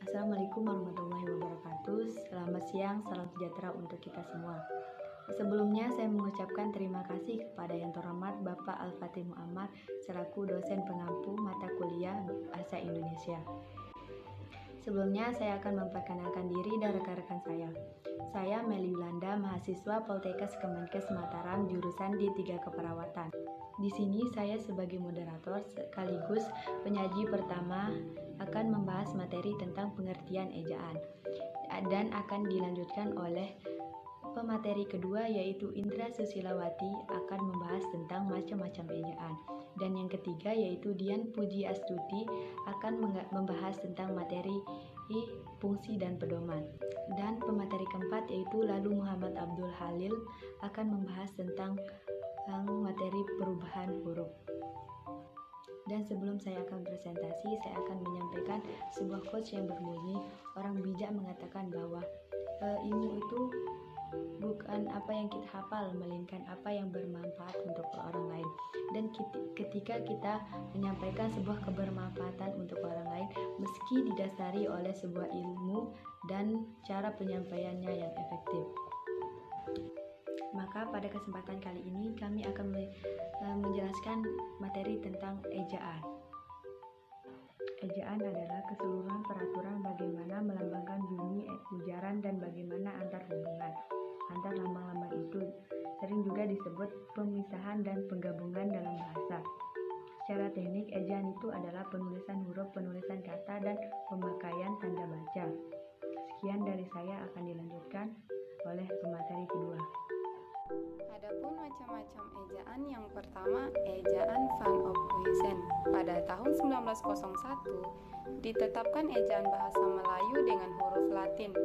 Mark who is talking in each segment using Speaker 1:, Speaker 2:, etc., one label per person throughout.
Speaker 1: Assalamualaikum warahmatullahi wabarakatuh. Selamat siang, salam sejahtera untuk kita semua. Sebelumnya saya mengucapkan terima kasih kepada Yang Terhormat Bapak Al-Fatih Muhammad selaku dosen pengampu mata kuliah Bahasa Indonesia. Sebelumnya saya akan memperkenalkan diri dan rekan-rekan saya. Saya Meli Yulanda, mahasiswa Poltekkes Kemenkes Mataram, jurusan D3 Keperawatan. Di sini saya sebagai moderator sekaligus penyaji pertama akan membahas materi tentang pengertian ejaan dan akan dilanjutkan oleh pemateri kedua yaitu Indra Susilawati akan membahas tentang macam-macam ejaan, dan yang ketiga yaitu Dian Puji Astuti akan membahas tentang materi fungsi dan pedoman, dan pemateri keempat yaitu Lalu Muhammad Abdul Halil akan membahas tentang materi perubahan huruf. Dan sebelum saya akan presentasi, saya akan menyampaikan sebuah quotes yang berbunyi, orang bijak mengatakan bahwa ilmu itu bukan apa yang kita hafal, melainkan apa yang bermanfaat untuk orang lain. Dan ketika kita menyampaikan sebuah kebermanfaatan untuk orang lain, meski didasari oleh sebuah ilmu dan cara penyampaiannya yang efektif, maka pada kesempatan kali ini kami akan menjelaskan materi tentang ejaan. Ejaan adalah keseluruhan peraturan bagaimana melambangkan bunyi ujaran dan bagaimana antar hubungan antar lambang-lambang itu. Sering juga disebut pemisahan dan penggabungan dalam bahasa. Secara teknik, ejaan itu adalah penulisan huruf, penulisan kata, dan pemakaian tanda baca. Sekian dari saya, akan dilanjutkan oleh pemateri kedua.
Speaker 2: Adapun macam-macam ejaan, yang pertama ejaan Van Ophuijsen. Pada tahun 1901 ditetapkan ejaan bahasa Melayu dengan huruf Latin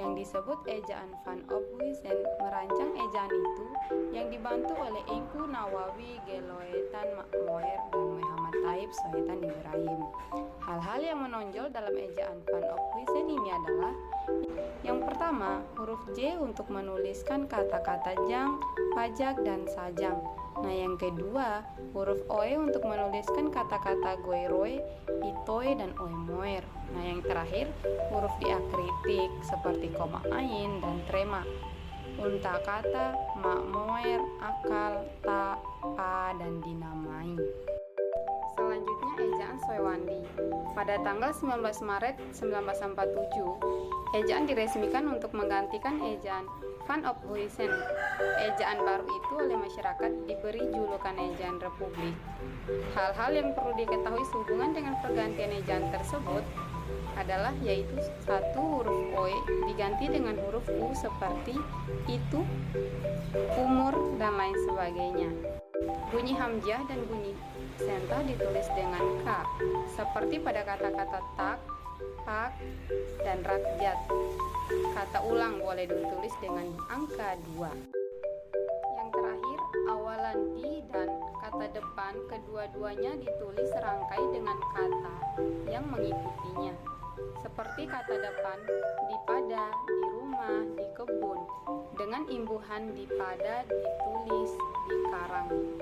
Speaker 2: yang disebut ejaan Van Ophuijsen. Merancang ejaan itu yang dibantu oleh Eko Nawawi, Geloetan Makmoer, dan Muhammad Taib Soetan Ibrahim. Hal-hal yang menonjol dalam ejaan Van Ophuijsen ini adalah: yang pertama, huruf J untuk menuliskan kata-kata jang, pajak, dan sajang. Nah, yang kedua, huruf OE untuk menuliskan kata-kata goeroe, itoe, dan oemoer. Nah, yang terakhir, huruf diakritik seperti koma ain dan trema. Unta kata, makmoer, akal, ta, pa, dan dinamai. Selanjutnya ejaan Soewandi. Pada tanggal 19 Maret 1947, ejaan diresmikan untuk menggantikan ejaan Van Ophuijsen. Ejaan baru itu oleh masyarakat diberi julukan ejaan Republik. Hal-hal yang perlu diketahui sehubungan dengan pergantian ejaan tersebut adalah yaitu: 1. Huruf OE diganti dengan huruf U seperti itu, umur, dan lain sebagainya. Bunyi hamzah dan bunyi sentah ditulis dengan K, seperti pada kata-kata tak, pak, dan rakyat. Kata ulang boleh ditulis dengan angka 2. Yang terakhir, awalan di dan kata depan kedua-duanya ditulis serangkai dengan kata yang mengikutinya, seperti kata depan di pada, di rumah, di kebun, dengan imbuhan di pada ditulis di karang.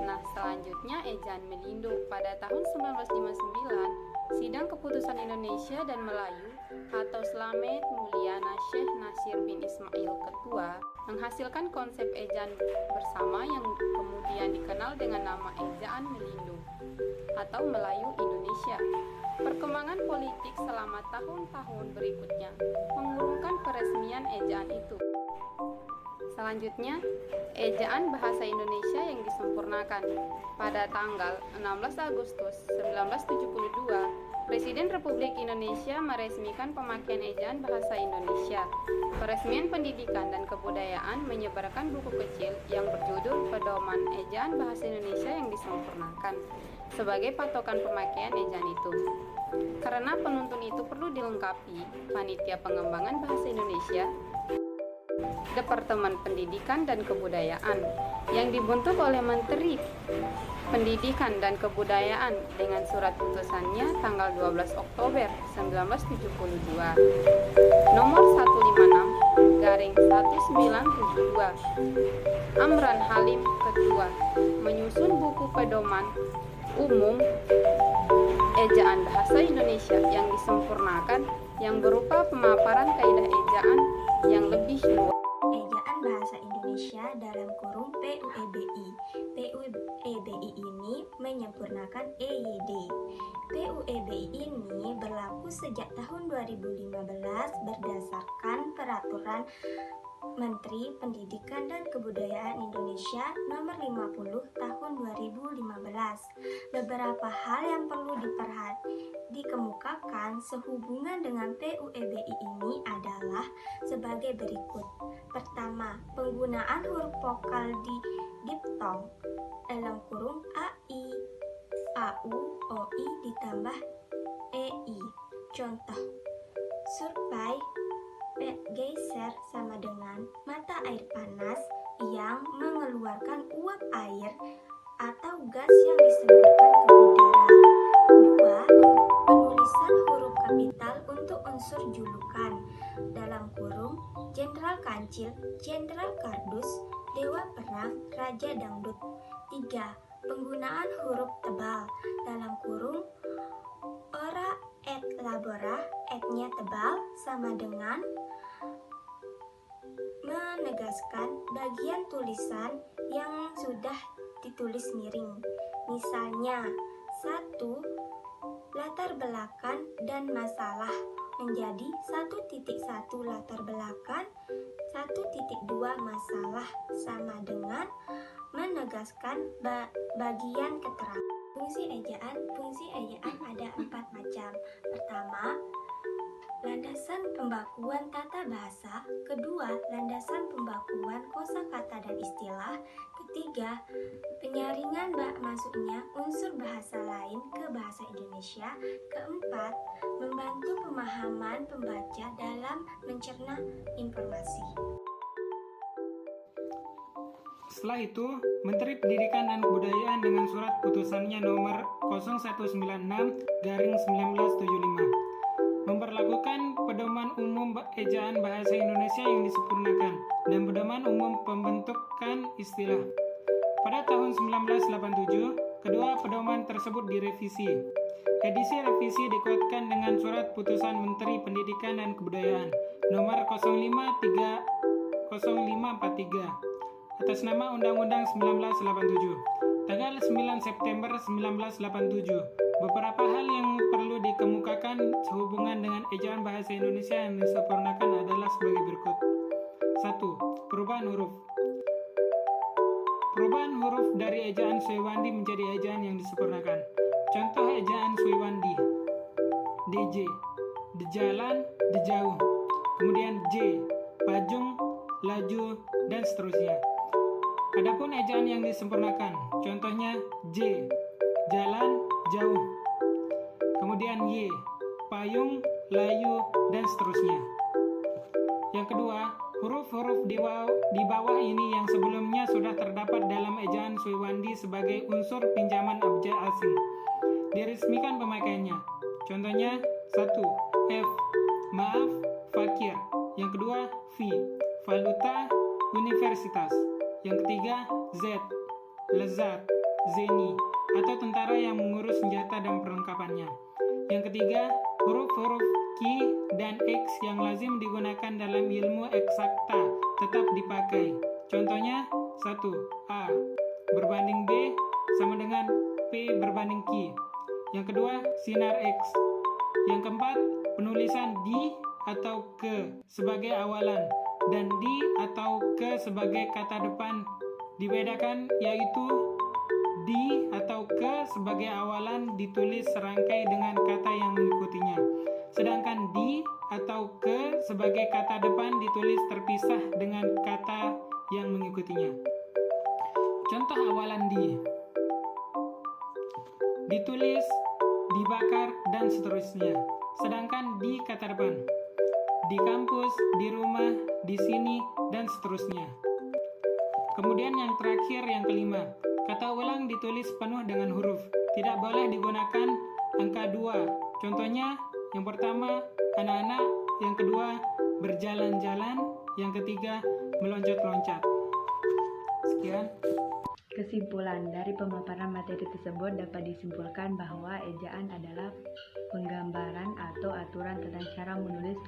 Speaker 2: Nah, selanjutnya ejaan Melindo. Pada tahun 1959, Sidang Keputusan Indonesia dan Melayu atau Slamet Mulyana Syekh Nasir bin Ismail Ketua menghasilkan konsep ejaan bersama yang kemudian dikenal dengan nama ejaan Melindo atau Melayu Indonesia. Perkembangan politik selama tahun-tahun berikutnya mengurungkan peresmian ejaan itu. Selanjutnya, ejaan bahasa Indonesia yang disempurnakan. Pada tanggal 16 Agustus 1972, Presiden Republik Indonesia meresmikan pemakaian ejaan bahasa Indonesia. Peresmian Pendidikan dan Kebudayaan menyebarkan buku kecil yang berjudul Pedoman Ejaan Bahasa Indonesia yang Disempurnakan sebagai patokan pemakaian ejaan itu. Karena penuntun itu perlu dilengkapi, Panitia Pengembangan Bahasa Indonesia Departemen Pendidikan dan Kebudayaan yang dibentuk oleh Menteri Pendidikan dan Kebudayaan dengan surat putusannya tanggal 12 Oktober 1972 nomor 156/1972. Amran Halim Ketua menyusun buku pedoman umum ejaan bahasa Indonesia yang disempurnakan yang berupa pemaparan kaidah ejaan yang lebih luas.
Speaker 3: Ejaan bahasa Indonesia dalam kurung PUEBI. PUEBI ini menyempurnakan EYD. PUEBI ini berlaku sejak tahun 2015 berdasarkan peraturan Menteri Pendidikan dan Kebudayaan Indonesia Nomor 50 Tahun 2015. Beberapa hal yang perlu dikemukakan sehubungan dengan PUEBI ini adalah sebagai berikut. Pertama, penggunaan huruf vokal di diftong dalam kurung AI, AU, OI ditambah EI. Contoh, survei geser sama dengan mata air panas yang mengeluarkan uap air atau gas yang disemburkan ke udara. Dua, penulisan huruf kapital untuk unsur julukan dalam kurung Jenderal Kancil, Jenderal Kardus, Dewa Perang, Raja Dangdut. Tiga, penggunaan huruf tebal dalam kurung ora et labora, etnya tebal sama dengan menegaskan bagian tulisan yang sudah ditulis miring. Misalnya, 1. Latar belakang dan masalah menjadi 1.1 latar belakang, 1.2 masalah sama dengan menegaskan bagian keterangan. Fungsi ejaan ada 4 macam. Pertama, landasan pembakuan tata bahasa. Kedua, landasan pembakuan kosakata dan istilah. Ketiga, penyaringan masuknya unsur bahasa lain ke bahasa Indonesia. Keempat, membantu pemahaman pembaca dalam mencerna informasi.
Speaker 4: Setelah itu, Menteri Pendidikan dan Kebudayaan dengan surat putusannya nomor 0196/1975 memberlakukan pedoman umum ejaan bahasa Indonesia yang disempurnakan dan pedoman umum pembentukan istilah. Pada tahun 1987, kedua pedoman tersebut direvisi. Edisi revisi dikuatkan dengan surat putusan Menteri Pendidikan dan Kebudayaan nomor 0543 atas nama Undang-Undang 1987, tanggal 9 September 1987. Beberapa hal yang perlu dikemukakan sehubungan dengan ejaan bahasa Indonesia yang disempurnakan adalah sebagai berikut. 1. Perubahan huruf. Perubahan huruf dari ejaan Swaiwandi menjadi ejaan yang disempurnakan. Contoh ejaan Swaiwandi: DJ, dejalan, dejauh. Kemudian J, pajung, laju, dan seterusnya. Adapun ejaan yang disempurnakan, contohnya J, jalan, jauh. Kemudian Y, payung, layu, dan seterusnya. Yang kedua, huruf-huruf di bawah ini yang sebelumnya sudah terdapat dalam ejaan Swaiwandi sebagai unsur pinjaman abjad asing diresmikan pemakaiannya. Contohnya 1. F, maaf, fakir. Yang kedua, V, valuta, universitas. Yang ketiga, Z, lezat, zeni, atau tentara yang mengurus senjata dan perlengkapannya. Yang ketiga, huruf-huruf Q dan X yang lazim digunakan dalam ilmu eksakta tetap dipakai. Contohnya 1. A berbanding B sama dengan P berbanding Q. Yang kedua, sinar X. Yang keempat, penulisan di atau ke sebagai awalan dan di atau ke sebagai kata depan dibedakan, yaitu di atau ke sebagai awalan ditulis serangkai dengan kata yang mengikutinya, sedangkan di atau ke sebagai kata depan ditulis terpisah dengan kata yang mengikutinya. Contoh awalan di: ditulis, dibakar, dan seterusnya. Sedangkan di kata depan: di kampus, di rumah, di sini, dan seterusnya. Kemudian yang terakhir, yang kelima, kata ulang ditulis penuh dengan huruf. Tidak boleh digunakan angka 2. Contohnya, yang pertama, anak-anak. Yang kedua, berjalan-jalan. Yang ketiga, meloncat-loncat. Sekian.
Speaker 1: Kesimpulan dari pemaparan materi tersebut dapat disimpulkan bahwa ejaan adalah penggambaran atau aturan tentang cara menulis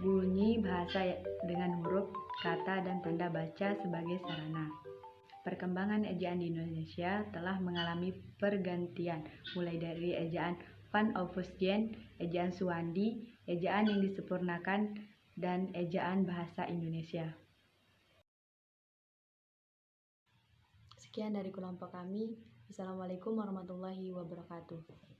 Speaker 1: bunyi bahasa dengan huruf, kata, dan tanda baca sebagai sarana. Perkembangan ejaan di Indonesia telah mengalami pergantian, mulai dari ejaan Van Ophuisgen, ejaan Suwandi, ejaan yang disempurnakan, dan ejaan bahasa Indonesia. Sekian dari kelompok kami. Assalamualaikum warahmatullahi wabarakatuh.